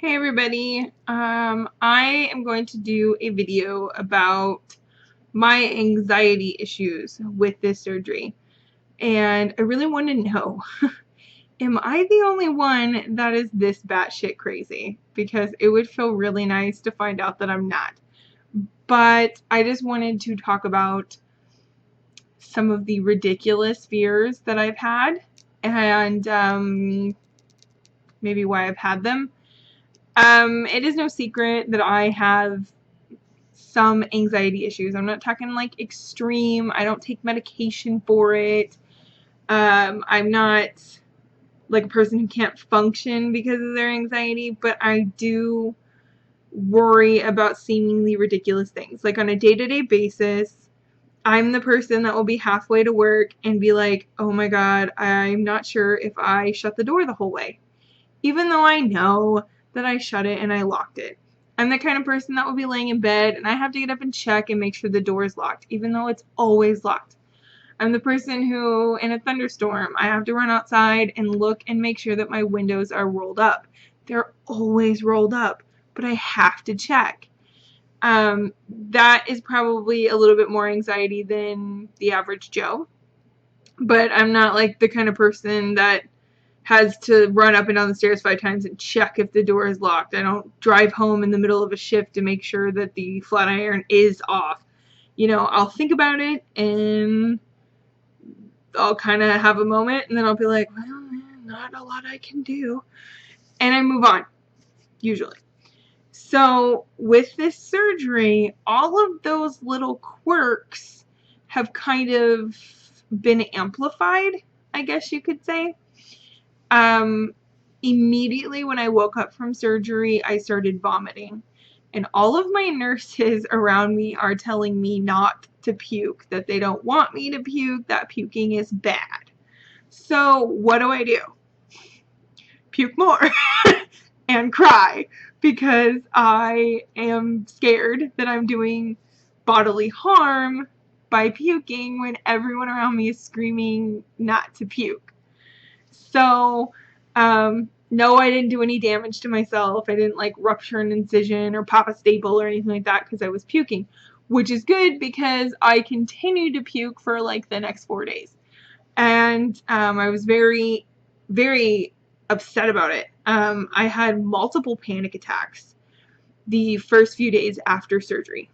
Hey everybody, I am going to do a video about my anxiety issues with this surgery, and I really want to know, am I the only one that is this batshit crazy? Because it would feel really nice to find out that I'm not. But I just wanted to talk about some of the ridiculous fears that I've had, and maybe why I've had them. It is no secret that I have some anxiety issues. I'm not talking like extreme. I don't take medication for it. I'm not like a person who can't function because of their anxiety, but I do worry about seemingly ridiculous things. Like on a day-to-day basis, I'm the person that will be halfway to work and be like, oh my God, I'm not sure if I shut the door the whole way, even though I know that I shut it and I locked it. I'm the kind of person that will be laying in bed and I have to get up and check and make sure the door is locked, even though it's always locked. I'm the person who, in a thunderstorm, I have to run outside and look and make sure that my windows are rolled up. They're always rolled up, but I have to check. That is probably a little bit more anxiety than the average Joe, but I'm not like the kind of person that has to run up and down the stairs 5 times and check if the door is locked. I don't drive home in the middle of a shift to make sure that the flat iron is off. You know, I'll think about it and I'll kind of have a moment and then I'll be like, well, not a lot I can do. And I move on, usually. So with this surgery, all of those little quirks have kind of been amplified, I guess you could say. Immediately when I woke up from surgery, I started vomiting. And all of my nurses around me are telling me not to puke, that they don't want me to puke, that puking is bad. So what do? Puke more and cry because I am scared that I'm doing bodily harm by puking when everyone around me is screaming not to puke. So, no, I didn't do any damage to myself. I didn't like rupture an incision or pop a staple or anything like that because I was puking, which is good because I continued to puke for like the next 4 days. And I was very, very upset about it. I had multiple panic attacks the first few days after surgery.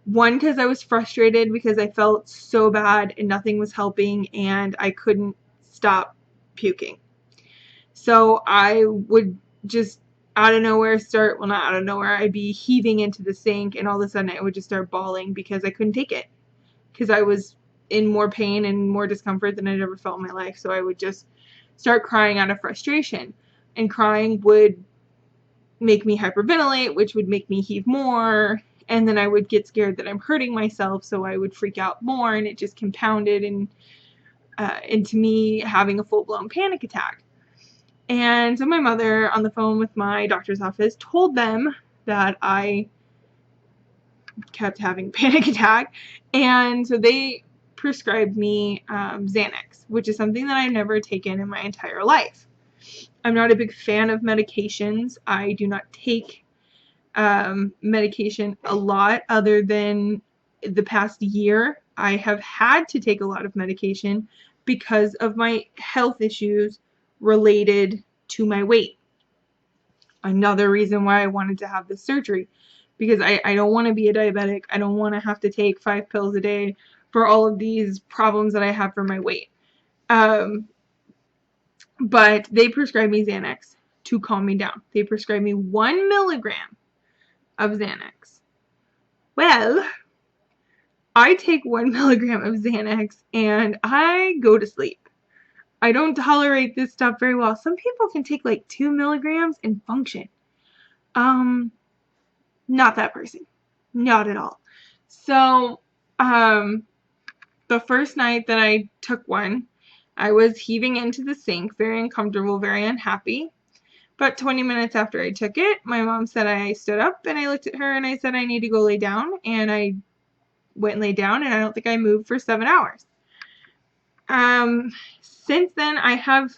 One, because I was frustrated because I felt so bad and nothing was helping and I couldn't stop puking. So I would just out of nowhere start, well, not out of nowhere, I'd be heaving into the sink and all of a sudden I would just start bawling because I couldn't take it. Because I was in more pain and more discomfort than I'd ever felt in my life. So I would just start crying out of frustration. And crying would make me hyperventilate, which would make me heave more. And then I would get scared that I'm hurting myself, so I would freak out more, and it just compounded into me having a full-blown panic attack. And so my mother, on the phone with my doctor's office, told them that I kept having a panic attack, and so they prescribed me Xanax, which is something that I've never taken in my entire life. I'm not a big fan of medications. I do not take medication a lot other than the past year. I have had to take a lot of medication because of my health issues related to my weight. Another reason why I wanted to have this surgery, because I don't want to be a diabetic. I don't want to have to take 5 pills a day for all of these problems that I have for my weight. But they prescribed me Xanax to calm me down. They prescribed me 1 milligram of Xanax. Well, I take 1 milligram of Xanax and I go to sleep. I don't tolerate this stuff very well. Some people can take like 2 milligrams and function. Not that person. Not at all. So, the first night that I took one, I was heaving into the sink, very uncomfortable, very unhappy. But 20 minutes after I took it, my mom said I stood up and I looked at her and I said I need to go lay down. And I went and laid down and I don't think I moved for 7 hours. Since then, I have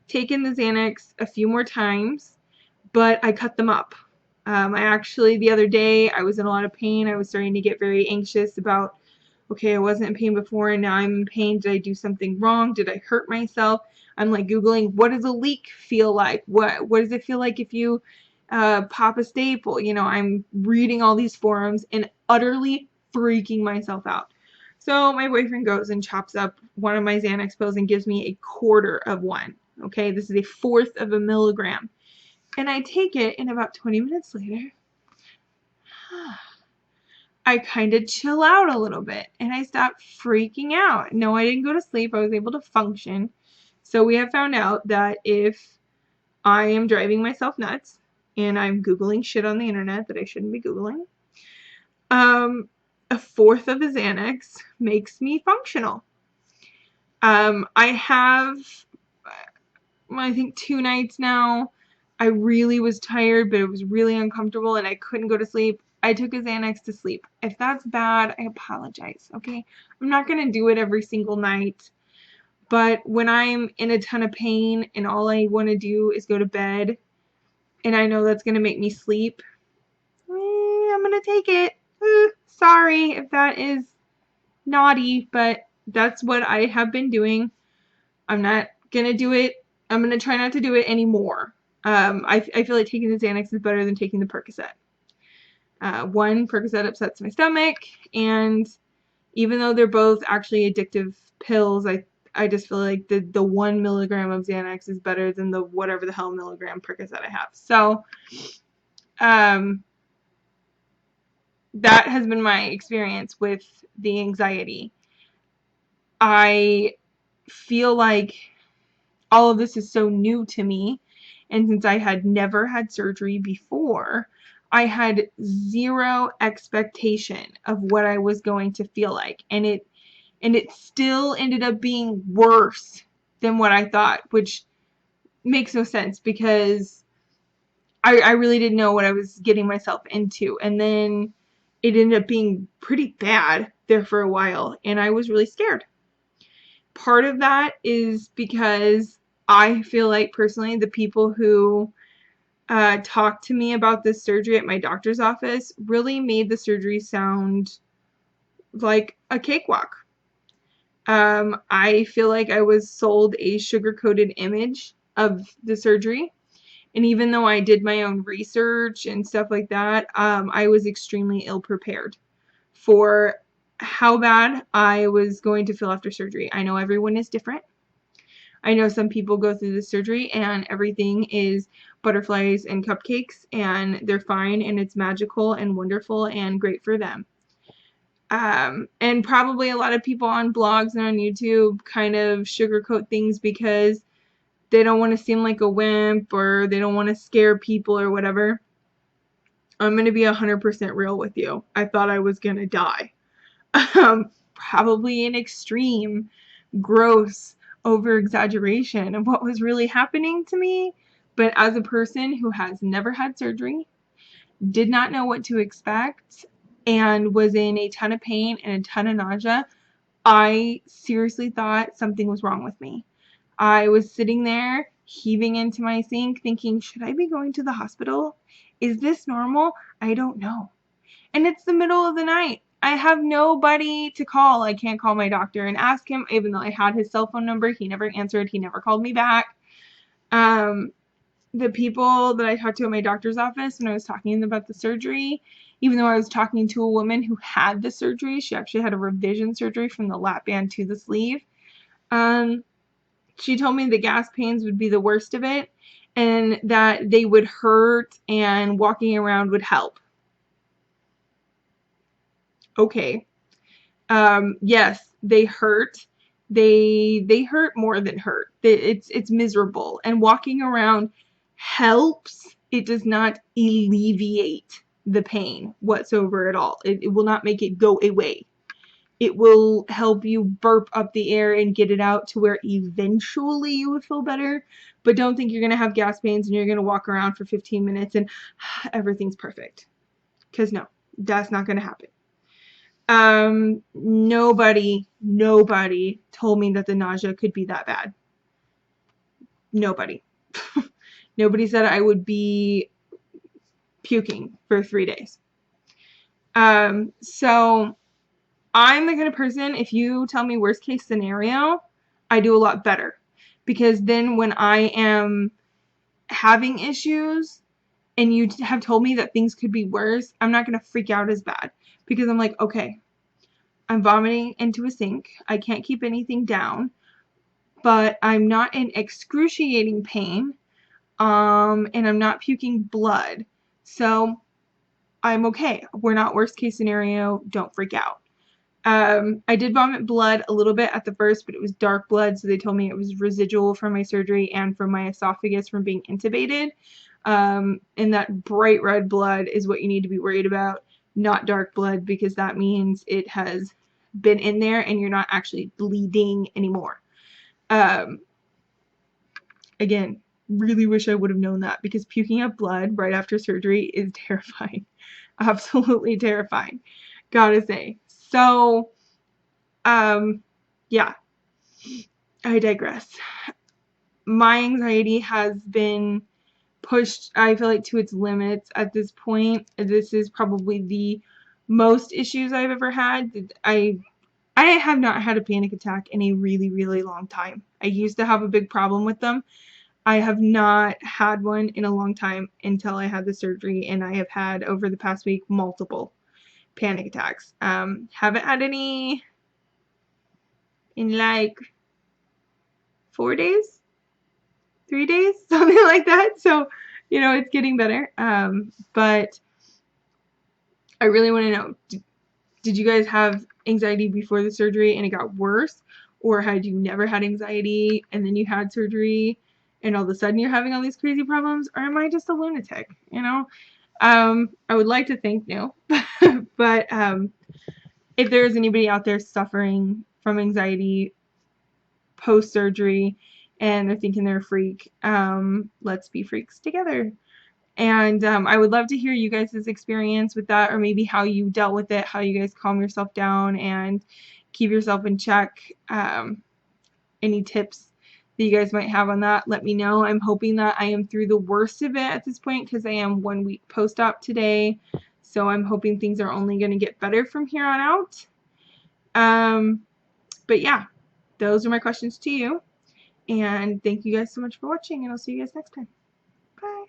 taken the Xanax a few more times, but I cut them up. I actually, the other day, I was in a lot of pain. I was starting to get very anxious about, okay, I wasn't in pain before and now I'm in pain. Did I do something wrong? Did I hurt myself? I'm like Googling, what does a leak feel like? What does it feel like if you pop a staple? You know, I'm reading all these forums and utterly freaking myself out. So my boyfriend goes and chops up one of my Xanax pills and gives me a quarter of one. Okay, this is a fourth of a milligram. And I take it, and about 20 minutes later, I kind of chill out a little bit and I stop freaking out. No, I didn't go to sleep. I was able to function. So we have found out that if I am driving myself nuts and I'm Googling shit on the internet that I shouldn't be Googling, a fourth of a Xanax makes me functional. I have, I think, 2 nights now. I really was tired, but it was really uncomfortable and I couldn't go to sleep. I took a Xanax to sleep. If that's bad, I apologize, okay? I'm not going to do it every single night. But when I'm in a ton of pain and all I want to do is go to bed and I know that's going to make me sleep, I'm going to take it. Sorry if that is naughty, but that's what I have been doing. I'm not going to do it. I'm going to try not to do it anymore. I feel like taking the Xanax is better than taking the Percocet. One, Percocet upsets my stomach, and even though they're both actually addictive pills, I just feel like the 1 milligram of Xanax is better than the whatever the hell milligram Percocet I have. So, that has been my experience with the anxiety. I feel like all of this is so new to me, and since I had never had surgery before, I had zero expectation of what I was going to feel like, and it still ended up being worse than what I thought, which makes no sense because I really didn't know what I was getting myself into, and then it ended up being pretty bad there for a while, and I was really scared. Part of that is because I feel like personally the people who talked to me about this surgery at my doctor's office really made the surgery sound like a cakewalk. I feel like I was sold a sugar-coated image of the surgery. And even though I did my own research and stuff like that, I was extremely ill prepared for how bad I was going to feel after surgery. I know everyone is different. I know some people go through the surgery and everything is butterflies and cupcakes and they're fine and it's magical and wonderful and great for them. And probably a lot of people on blogs and on YouTube kind of sugarcoat things because they don't want to seem like a wimp or they don't want to scare people or whatever. I'm going to be 100% real with you. I thought I was going to die. Probably an extreme, gross over-exaggeration of what was really happening to me. But as a person who has never had surgery, did not know what to expect, and was in a ton of pain and a ton of nausea, I seriously thought something was wrong with me. I was sitting there heaving into my sink thinking, should I be going to the hospital? Is this normal? I don't know. And it's the middle of the night. I have nobody to call. I can't call my doctor and ask him, even though I had his cell phone number. He never answered. He never called me back. The people that I talked to at my doctor's office when I was talking about the surgery, even though I was talking to a woman who had the surgery, she actually had a revision surgery from the lap band to the sleeve. She told me the gas pains would be the worst of it and that they would hurt and walking around would help. Okay. Yes, they hurt. They hurt more than hurt. It's miserable. And walking around helps. It does not alleviate the pain whatsoever at all. It will not make it go away. It will help you burp up the air and get it out to where eventually you will feel better. But don't think you're going to have gas pains and you're going to walk around for 15 minutes and everything's perfect. Because no, that's not going to happen. Nobody told me that the nausea could be that bad. Nobody. Nobody said I would be puking for 3 days. So I'm the kind of person, if you tell me worst case scenario, I do a lot better. Because then when I am having issues and you have told me that things could be worse, I'm not going to freak out as bad. Because I'm like, okay, I'm vomiting into a sink. I can't keep anything down, but I'm not in excruciating pain. And I'm not puking blood. So I'm okay. We're not worst case scenario. Don't freak out. I did vomit blood a little bit at the first, but it was dark blood, so they told me it was residual from my surgery and from my esophagus from being intubated. And that bright red blood is what you need to be worried about, not dark blood, because that means it has been in there and you're not actually bleeding anymore. Again, really wish I would have known that, because puking up blood right after surgery is terrifying. Absolutely terrifying, gotta say. So, yeah, I digress. My anxiety has been pushed, I feel like, to its limits at this point. This is probably the most issues I've ever had. I have not had a panic attack in a really, really long time. I used to have a big problem with them. I have not had one in a long time until I had the surgery, and I have had, over the past week, multiple panic attacks. Haven't had any in like 4 days, 3 days, something like that. So, it's getting better. But I really want to know, did you guys have anxiety before the surgery and it got worse? Or had you never had anxiety and then you had surgery and all of a sudden you're having all these crazy problems? Or am I just a lunatic? I would like to think no. But if there is anybody out there suffering from anxiety post-surgery and they're thinking they're a freak, let's be freaks together. And I would love to hear you guys' experience with that, or maybe how you dealt with it, how you guys calm yourself down and keep yourself in check. Any tips that you guys might have on that, let me know. I'm hoping that I am through the worst of it at this point, because I am 1 week post-op today. So I'm hoping things are only going to get better from here on out. But yeah, those are my questions to you. And thank you guys so much for watching, and I'll see you guys next time. Bye.